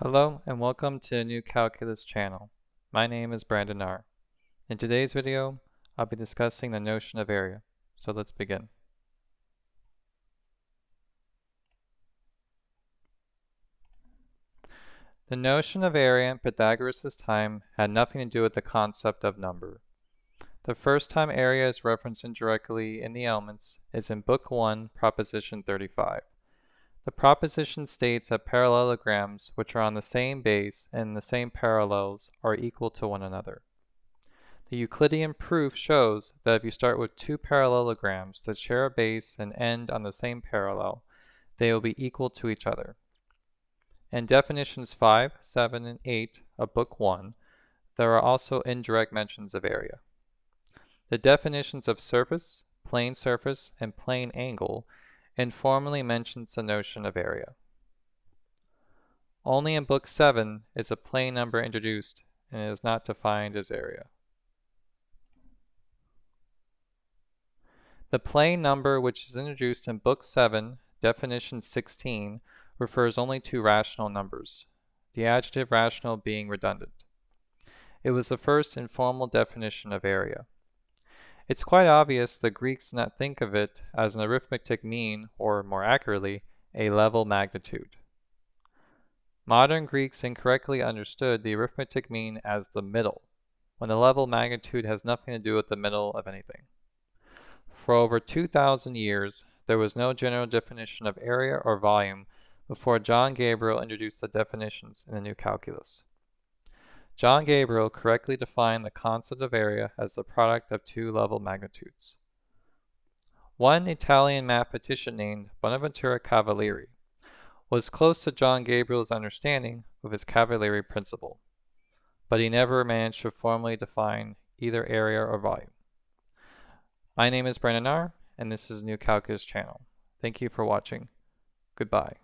Hello and welcome to a new calculus channel. My name is Brandon R. In today's video, I'll be discussing the notion of area. So let's begin. The notion of area in Pythagoras' time had nothing to do with the concept of number. The first time area is referenced indirectly in the Elements is in Book 1, Proposition 35. The proposition states that parallelograms which are on the same base and the same parallels are equal to one another. The Euclidean proof shows that if you start with two parallelograms that share a base and end on the same parallel, they will be equal to each other. In definitions 5, 7, and 8 of Book 1, there are also indirect mentions of area. The definitions of surface, plane surface, and plane angle informally mentions the notion of area. Only in Book 7 is a plane number introduced and it is not defined as area. The plane number which is introduced in Book 7, definition 16, refers only to rational numbers, the adjective rational being redundant. It was the first informal definition of area. It's quite obvious the Greeks did not think of it as an arithmetic mean, or more accurately, a level magnitude. Modern Greeks incorrectly understood the arithmetic mean as the middle, when the level magnitude has nothing to do with the middle of anything. For over 2,000 years, there was no general definition of area or volume before John Gabriel introduced the definitions in the New Calculus. John Gabriel correctly defined the concept of area as the product of two level magnitudes. One Italian mathematician named Bonaventura Cavalieri was close to John Gabriel's understanding of his Cavalieri principle, but he never managed to formally define either area or volume. My name is Brandon R, and this is New Calculus channel. Thank you for watching. Goodbye.